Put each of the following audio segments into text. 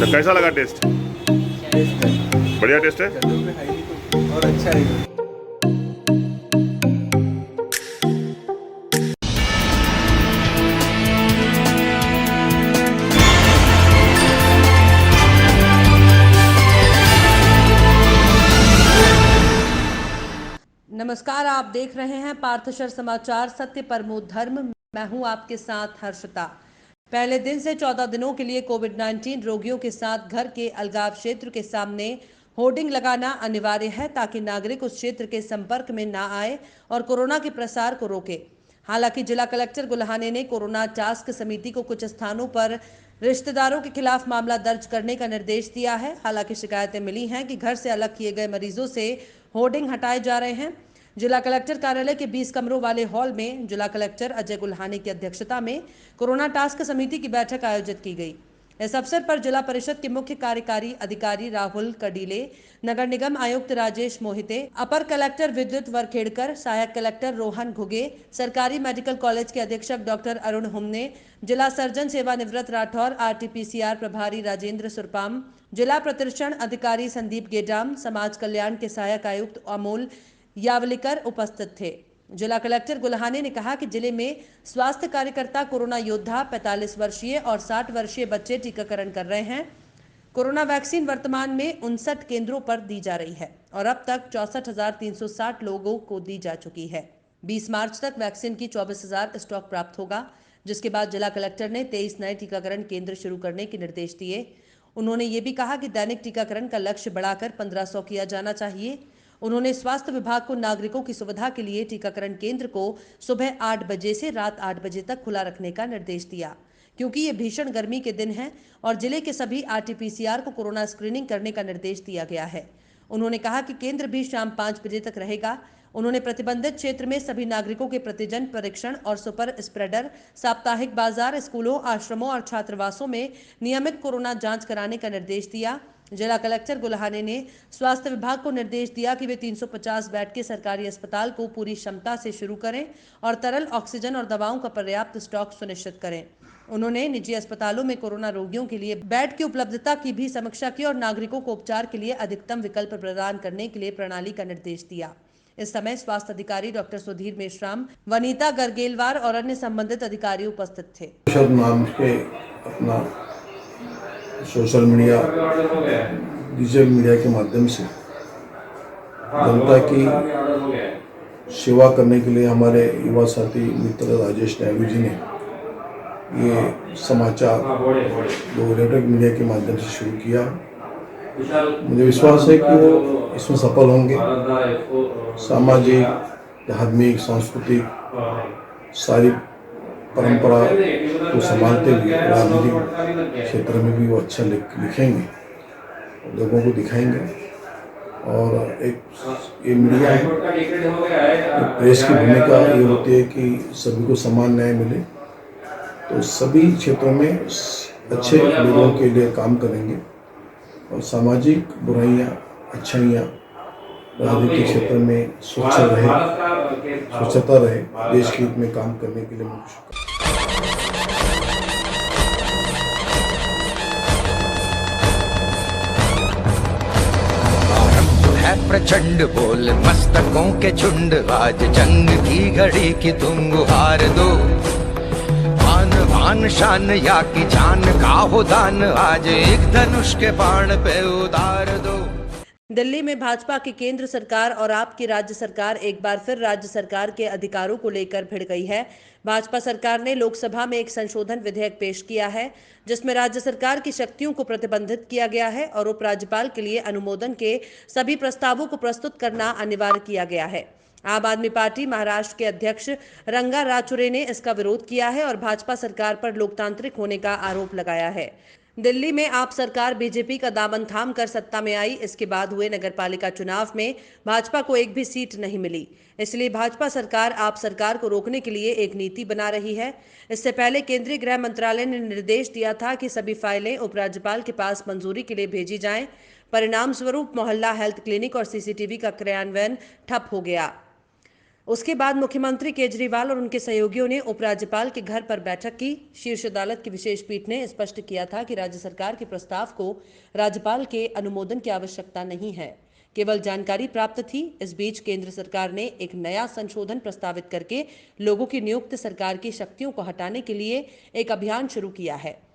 अच्छा, कैसा लगा टेस्ट? टेस्ट है, बढ़िया टेस्ट है। कद्दू में है नहीं कुछ और अच्छा है। नमस्कार, आप देख रहे हैं पार्थशर समाचार सत्य परमो धर्म। मैं हूं आपके साथ हर्षिता। पहले दिन से 14 दिनों के लिए कोविड-19 रोगियों के साथ घर के अलगाव क्षेत्र के सामने होर्डिंग लगाना अनिवार्य है ताकि नागरिक उस क्षेत्र के संपर्क में ना आए और कोरोना के प्रसार को रोके। हालांकि जिला कलेक्टर गुल्हाने ने कोरोना टास्क समिति को कुछ स्थानों पर रिश्तेदारों के खिलाफ मामला दर्ज करने का निर्देश दिया है। हालांकि शिकायतें मिली हैं कि घर से अलग किए गए मरीजों से होर्डिंग हटाए जा रहे हैं। जिला कलेक्टर कार्यालय के 20 कमरों वाले हॉल में जिला कलेक्टर अजय गुल्हाने की अध्यक्षता में कोरोना टास्क समिति की बैठक आयोजित की गई। इस अवसर पर जिला परिषद के मुख्य कार्यकारी अधिकारी राहुल कडीले, नगर निगम आयुक्त राजेश मोहिते, अपर कलेक्टर विद्युत वरखेड़कर, सहायक कलेक्टर रोहन घुगे, सरकारी मेडिकल कॉलेज के अधीक्षक डॉक्टर अरुण हुमने, जिला सर्जन सेवानिवृत्त राठौर, आरटीपीसीआर प्रभारी राजेंद्र सुरपाम, जिला प्रतिरक्षण अधिकारी संदीप गेडाम, समाज कल्याण के सहायक आयुक्त अमोल यावलिकर उपस्थित थे। जिला कलेक्टर गुल्हाने ने कहा कि जिले में स्वास्थ्य कार्यकर्ता, कोरोना योद्धा, 45 वर्षीय और 60 वर्षीय बच्चे टीकाकरण कर रहे हैं। कोरोना वैक्सीन वर्तमान में 59 केंद्रों पर दी जा रही है और अब तक 64,360 लोगों को दी जा चुकी है। 20 मार्च तक वैक्सीन की 24,000 स्टॉक प्राप्त होगा, जिसके बाद जिला कलेक्टर ने 23 नए टीकाकरण केंद्र शुरू करने के निर्देश दिए। उन्होंने ये भी कहा कि दैनिक टीकाकरण का लक्ष्य बढ़ाकर 1500 किया जाना चाहिए। उन्होंने स्वास्थ्य विभाग को नागरिकों की सुविधा के लिए टीकाकरण केंद्र को सुबह 8 बजे से रात 8 बजे तक खुला रखने का निर्देश दिया, क्योंकि ये भीषण गर्मी के दिन हैं और जिले के सभी आरटीपीसीआर को कोरोना स्क्रीनिंग करने का निर्देश दिया गया है। उन्होंने कहा कि केंद्र भी शाम 5 बजे तक रहेगा। उन्होंने प्रतिबंधित क्षेत्र में सभी नागरिकों के प्रतिजन परीक्षण और सुपर स्प्रेडर, साप्ताहिक बाजार, स्कूलों, आश्रमों और छात्रावासों में नियमित कोरोना जांच कराने का निर्देश दिया। जिला कलेक्टर गुल्हाने ने स्वास्थ्य विभाग को निर्देश दिया कि वे 350 बेड के सरकारी अस्पताल को पूरी क्षमता से शुरू करें और तरल ऑक्सीजन और दवाओं का पर्याप्त स्टॉक सुनिश्चित करें। उन्होंने निजी अस्पतालों में कोरोना रोगियों के लिए बेड की उपलब्धता की भी समीक्षा की और नागरिकों को उपचार के लिए अधिकतम विकल्प प्रदान करने के लिए प्रणाली का निर्देश दिया। इस समय स्वास्थ्य अधिकारी डॉक्टर सुधीर मेश्राम, वनीता गरगेलवार और अन्य संबंधित अधिकारी उपस्थित थे। नाम के अपना सोशल मीडिया, डिजिटल मीडिया के माध्यम से जनता की सेवा करने के लिए हमारे युवा साथी मित्र राजेश नायडू जी ने ये समाचार जो इलेक्ट्रॉनिक मीडिया के माध्यम से शुरू किया। मुझे विश्वास है कि वो इसमें सफल होंगे। सामाजिक, धार्मिक, सांस्कृतिक सारी परंपरा को संभालते हुए राजनीतिक क्षेत्र में भी वो अच्छा लिखेंगे, लोगों को दिखाएंगे। और एक ये मीडिया है, प्रेस की भूमिका ये होती है कि सभी को समान न्याय मिले, तो सभी क्षेत्रों में अच्छे लोगों के लिए काम करेंगे और सामाजिक बुराइयाँ, अच्छाइयाँ, राजनीतिक क्षेत्र में स्वच्छता रहे, देश के हित में काम करने के लिए मैं प्रचंड बोल मस्तकों के झुंड, आज जंग की घड़ी की तुम गुहार दो। आन बान शान या की जान का हो दान, आज एक धनुष के बाण पे उतार दो। दिल्ली में भाजपा की केंद्र सरकार और आपकी राज्य सरकार एक बार फिर राज्य सरकार के अधिकारों को लेकर भिड़ गई है। भाजपा सरकार ने लोकसभा में एक संशोधन विधेयक पेश किया है, जिसमें राज्य सरकार की शक्तियों को प्रतिबंधित किया गया है और उपराज्यपाल के लिए अनुमोदन के सभी प्रस्तावों को प्रस्तुत करना अनिवार्य किया गया है। आम आदमी पार्टी महाराष्ट्र के अध्यक्ष रंगा राचुरे ने इसका विरोध किया है और भाजपा सरकार पर लोकतांत्रिक होने का आरोप लगाया है। दिल्ली में आप सरकार बीजेपी का दामन थाम कर सत्ता में आई। इसके बाद हुए नगरपालिका चुनाव में भाजपा को एक भी सीट नहीं मिली, इसलिए भाजपा सरकार आप सरकार को रोकने के लिए एक नीति बना रही है। इससे पहले केंद्रीय गृह मंत्रालय ने निर्देश दिया था कि सभी फाइलें उपराज्यपाल के पास मंजूरी के लिए भेजी जाएं। परिणाम स्वरूप मोहल्ला हेल्थ क्लिनिक और सीसीटीवी का क्रियान्वयन ठप हो गया। उसके बाद मुख्यमंत्री केजरीवाल और उनके सहयोगियों ने उपराज्यपाल के घर पर बैठक की। शीर्ष अदालत की विशेष पीठ ने स्पष्ट किया था कि राज्य सरकार के प्रस्ताव को राज्यपाल के अनुमोदन की आवश्यकता नहीं है, केवल जानकारी प्राप्त थी। इस बीच केंद्र सरकार ने एक नया संशोधन प्रस्तावित करके लोगों की नियुक्त सरकार की शक्तियों को हटाने के लिए एक अभियान शुरू किया है।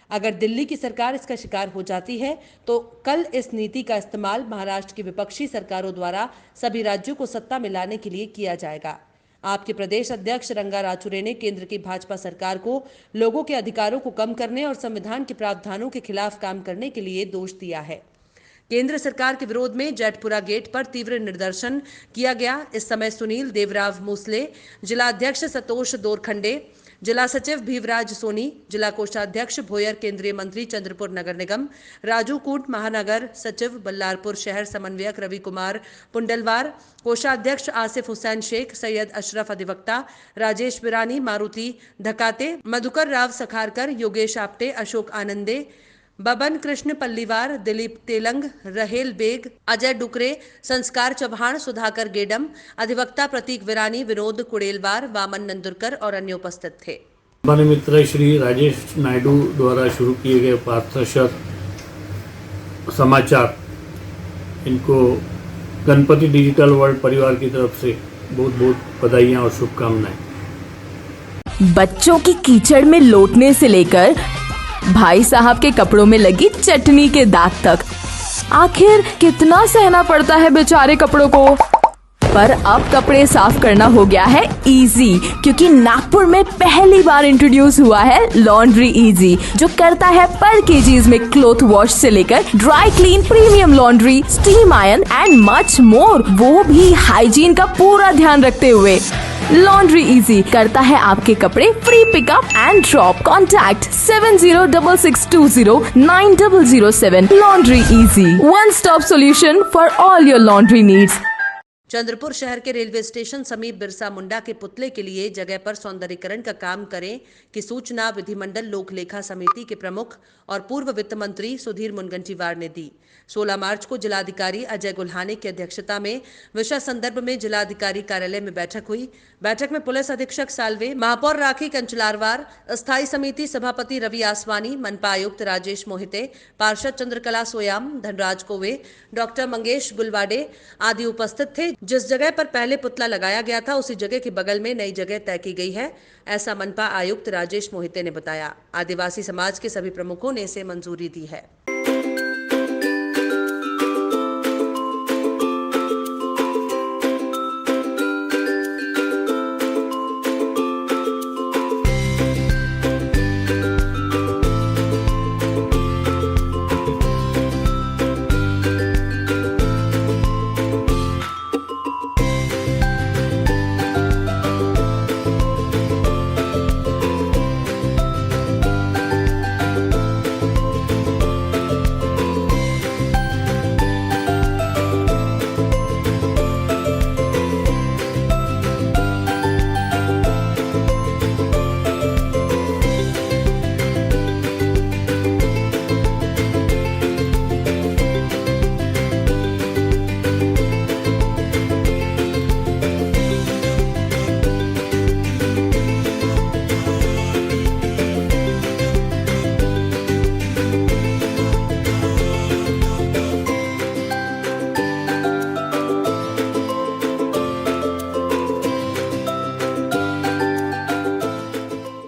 अगर दिल्ली की सरकार इसका शिकार हो जाती है तो कल इस नीति का इस्तेमाल महाराष्ट्र की विपक्षी सरकारों द्वारा सभी राज्यों को सत्ता में लाने के लिए किया जाएगा। आपके प्रदेश अध्यक्ष रंगा राचुरे ने केंद्र की भाजपा सरकार को लोगों के अधिकारों को कम करने और संविधान के प्रावधानों के खिलाफ काम करने के लिए दोष दिया है। केंद्र सरकार के विरोध में जेटपुरा गेट पर तीव्र निदर्शन किया गया। इस समय सुनील देवराव मूसले, जिला अध्यक्ष संतोष दोरखंडे, जिला सचिव भीवराज सोनी, जिला कोषाध्यक्ष भोयर, केंद्रीय मंत्री चंद्रपुर नगर निगम राजू कूट, महानगर सचिव बल्लारपुर शहर समन्वयक रवि कुमार पुंडलवार, कोषाध्यक्ष आसिफ हुसैन शेख, सैयद अशरफ अधिवक्ता, राजेश बिरानी, मारुति धकाते, मधुकर राव सखारकर, योगेश आप्टे, अशोक आनंदे, बबन कृष्ण पल्लीवार, दिलीप तेलंग, रहेल बेग, अजय डुकरे, संस्कार चौहान, सुधाकर गेडम, अधिवक्ता प्रतीक विरानी, विनोद कुड़ेलवार, वामन नंदुरकर और अन्य उपस्थित थे। हमारे मित्र श्री राजेश नायडू द्वारा शुरू किए गए पार्थशर समाचार, इनको गणपति डिजिटल वर्ल्ड परिवार की तरफ से बहुत बहुत बधाइयाँ और शुभकामनाएं। बच्चों की कीचड़ में लौटने से लेकर भाई साहब के कपड़ों में लगी चटनी के दाग तक, आखिर कितना सहना पड़ता है बेचारे कपड़ों को। पर अब कपड़े साफ करना हो गया है इजी, क्योंकि नागपुर में पहली बार इंट्रोड्यूस हुआ है लॉन्ड्री इजी, जो करता है पर केजीज में क्लॉथ वॉश से लेकर dry clean, premium laundry, steam iron and much more, वो भी हाइजीन का पूरा ध्यान रखते हुए। लॉन्ड्री इजी करता है आपके कपड़े free pickup and drop. Contact 7066209007। Laundry easy, one stop solution for all your laundry needs. Chandrapur शहर के रेलवे स्टेशन समीप बिरसा मुंडा के पुतले के लिए जगह पर सौंदर्यीकरण का काम करें की सूचना विधिमंडल लोक लेखा समिति के प्रमुख और पूर्व वित्त मंत्री सुधीर मुनगंटीवार ने दी। 16 मार्च को जिलाधिकारी अजय गुल्हाने की अध्यक्षता में विषय संदर्भ में जिलाधिकारी कार्यालय में बैठक हुई। बैठक में पुलिस अधीक्षक साल्वे, महापौर राखी कंचलारवार, स्थायी समिति सभापति रवि आसवानी, मनपा आयुक्त राजेश मोहिते, पार्षद चंद्रकला सोयाम, धनराज कोवे, डॉक्टर मंगेश गुलवाडे आदि उपस्थित थे। जिस जगह पर पहले पुतला लगाया गया था उसी जगह के बगल में नई जगह तय की गई है, ऐसा मनपा आयुक्त राजेश मोहिते ने बताया। आदिवासी समाज के सभी प्रमुखों ने इसे मंजूरी दी है।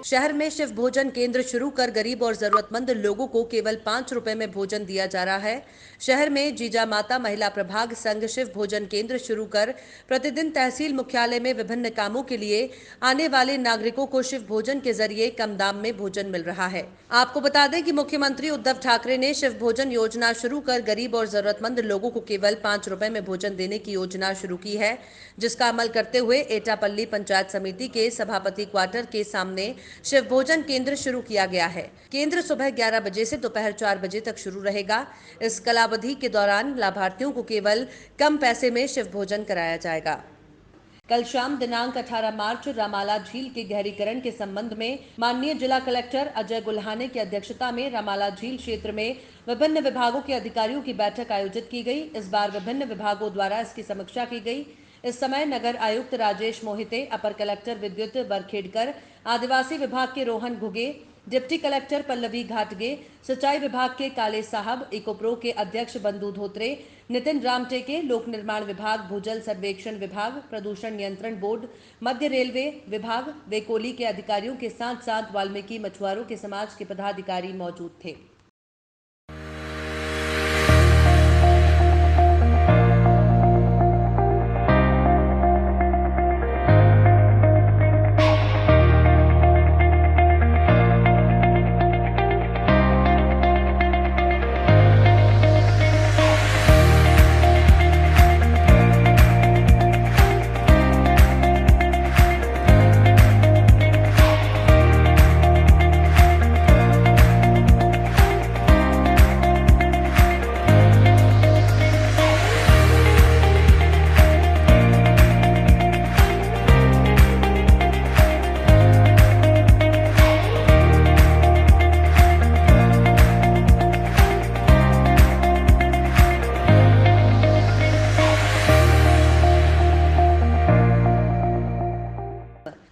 शहर में शिव भोजन केंद्र शुरू कर गरीब और जरूरतमंद लोगों को केवल 5 रुपए में भोजन दिया जा रहा है। शहर में जीजा माता महिला प्रभाग संघ शिव भोजन केंद्र शुरू कर प्रतिदिन तहसील मुख्यालय में विभिन्न कामों के लिए आने वाले नागरिकों को शिव भोजन के जरिए कम दाम में भोजन मिल रहा है। आपको बता दें कि मुख्यमंत्री उद्धव ठाकरे ने शिव भोजन योजना शुरू कर गरीब और जरूरतमंद लोगों को केवल 5 रुपए में भोजन देने की योजना शुरू की है, जिसका अमल करते हुए एटापल्ली पंचायत समिति के सभापति क्वार्टर के सामने शिव भोजन केंद्र शुरू किया गया है। केंद्र सुबह 11 बजे से दोपहर 4 बजे तक शुरू रहेगा। इस कालावधि के दौरान लाभार्थियों को केवल कम पैसे में शिव भोजन कराया जाएगा। कल शाम दिनांक 18 मार्च रामाला झील के गहरीकरण के संबंध में माननीय जिला कलेक्टर अजय गुल्हाने की अध्यक्षता में रामाला झील क्षेत्र में विभिन्न विभागों के अधिकारियों की बैठक आयोजित की गई। इस बार विभिन्न विभागों द्वारा इसकी समीक्षा की गई। इस समय नगर आयुक्त राजेश मोहिते, अपर कलेक्टर विद्युत बरखेड़कर, आदिवासी विभाग के रोहन घुगे, डिप्टी कलेक्टर पल्लवी घाटगे, सिंचाई विभाग के काले साहब, इकोप्रो के अध्यक्ष बंदू धोत्रे, नितिन रामटेके, लोक निर्माण विभाग, भूजल सर्वेक्षण विभाग, प्रदूषण नियंत्रण बोर्ड, मध्य रेलवे विभाग, वेकोली के अधिकारियों के साथ साथ वाल्मीकि मछुआरों के समाज के पदाधिकारी मौजूद थे।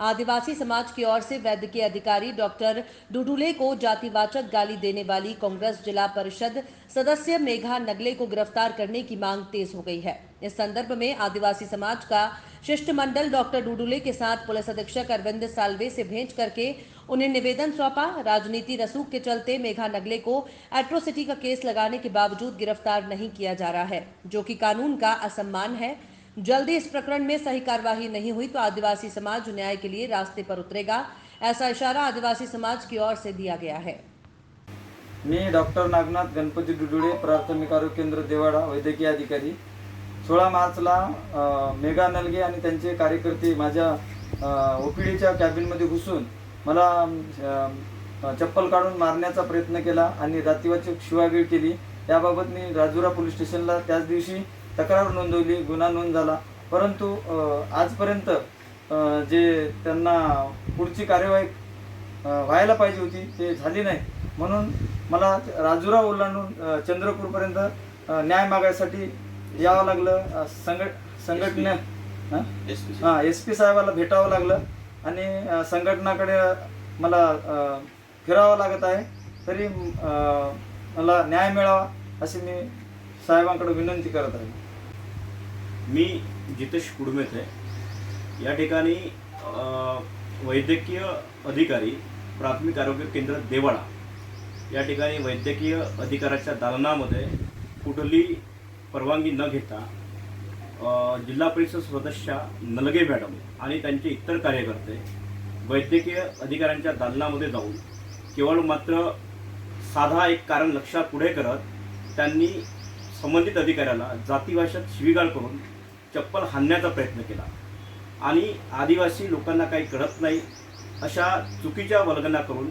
आदिवासी समाज की ओर से वैद्यकीय अधिकारी डॉक्टर डुडुले को जातिवाचक गाली देने वाली कांग्रेस जिला परिषद सदस्य मेघा नगले को गिरफ्तार करने की मांग तेज हो गई है। इस संदर्भ में आदिवासी समाज का शिष्टमंडल डॉक्टर डुडुले के साथ पुलिस अधीक्षक अरविंद साल्वे से भेंट करके उन्हें निवेदन सौंपा। राजनीति रसूख के चलते मेघा नगले को एट्रोसिटी का केस लगाने के बावजूद गिरफ्तार नहीं किया जा रहा है, जो कि कानून का असम्मान है। जल्दी इस प्रकरण में सही कार्यवाही नहीं हुई तो आदिवासी समाज न्याय के लिए रास्ते पर उतरेगा, ऐसा इशारा आदिवासी समाज की ओर से दिया गया है। मी डॉक्टर नागनाथ गणपती डुडुळे, प्राथमिक आरोग्य केंद्र देवाडा, वैद्यकीय अधिकारी। 16 मार्चला मेघा नलगे आणि त्यांचे कार्यकर्ते माझ्या ओपीडीच्या कॅबिनमध्ये घुसून मला चप्पल काढून मारण्याचा प्रयत्न केला आणि जातीवाचक शिवागाळ केली। त्याबाबत मी राजुरा पोलीस स्टेशनला त्याच दिवशी तक्रार नोंदवली, गुन्हा नोंद झाला। परंतु आजपर्यंत जे त्यांना पुढची कार्यवाही व्हायला पाहिजे होती ते झाली नाही, म्हणून मला राजुरा ओलांडून चंद्रपूरपर्यंत न्याय मागायसाठी यावं लागलं। संघटना SP साहेबाला भेटावं लागलं आणि संघटनाकडे मला फिरावं लागत आहे, तरी मला न्याय मिळावा अशी मी साहेबांकडे विनंती करत आहे। मी जितेश कुडमेत आहे। या ठिकाणी वैद्यकीय अधिकारी, प्राथमिक आरोग्य केंद्र देवाडा या ठिकाणी वैद्यकीय अधिकाऱ्याच्या दालनामध्ये कुठली परवानगी न घेता जिल्हा परिषद सदस्य नलगे मॅडम आणि त्यांचे इतर कार्यकर्ते वैद्यकीय अधिकाऱ्यांच्या दालनामध्ये जाऊन केवळ मात्र साधा एक कारण लक्षात पुढे करत त्यांनी संबंधित अधिकाऱ्याला जातीभाषेत शिवीगाळ करून चप्पल हाणण्याचा प्रयत्न केला आणि आदिवासी लोकांना काही कळत नाही अशा चुकीच्या वल्गना करून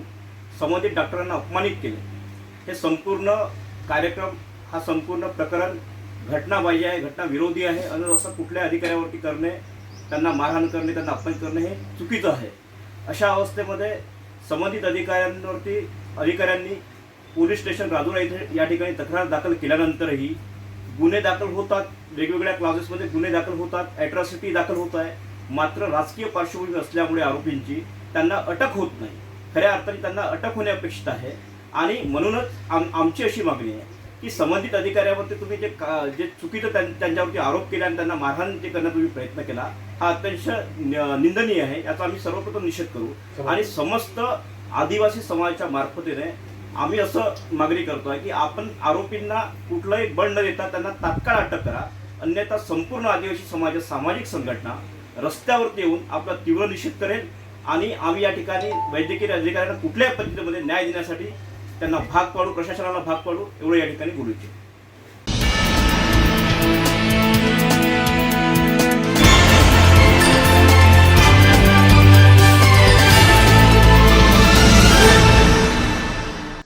संबंधित डॉक्टरांना अपमानित केले। हे संपूर्ण कार्यक्रम, हा संपूर्ण प्रकरण घटनाबाह्य आहे, घटनाविरोधी आहे आणि असं कुठल्या अधिकाऱ्यावरती करणे, त्यांना मारहाण करणे, त्यांना अपमान करणे हे चुकीचं आहे। अशा अवस्थेमध्ये संबंधित अधिकाऱ्यांनी पोलीस स्टेशन राजुरा इथे या ठिकाणी तक्रार दाखल केल्यानंतरही गुन्हे दाखल होतात, वेगवेगळ्या क्लासेसमध्ये गुन्हे दाखल होतात, ॲट्रॉसिटी दाखल होत आहे, मात्र राजकीय पार्श्वभूमी असल्यामुळे आरोपींची त्यांना अटक होत नाही। खऱ्या अर्थाने त्यांना अटक होणे अपेक्षित आहे आणि म्हणूनच आमची अशी मागणी आहे की संबंधित अधिकाऱ्यावरती तुम्ही जे चुकीचं त्यांच्यावरती आरोप केला आणि त्यांना मारहाण जे करण्याचा तुम्ही प्रयत्न केला, हा अत्यंत निंदनीय आहे। याचा आम्ही सर्वप्रथम निषेध करू आणि समस्त आदिवासी समाजाच्या मार्फतीने आम्ही असं मागणी करतोय की आपण आरोपींना कुठलंही बळ न देता त्यांना तात्काळ अटक करा, अन्यथा संपूर्ण आदिवासी समाजाच्या सामाजिक संघटना रस्त्यावरती येऊन आपला तीव्र निषेध करेल आणि आम्ही या ठिकाणी वैद्यकीय अधिकाऱ्यांना कुठल्याही पद्धतीमध्ये न्याय देण्यासाठी त्यांना भाग पाडू, प्रशासनाला भाग पाडू, एवढं या ठिकाणी बोलू इच्छितो।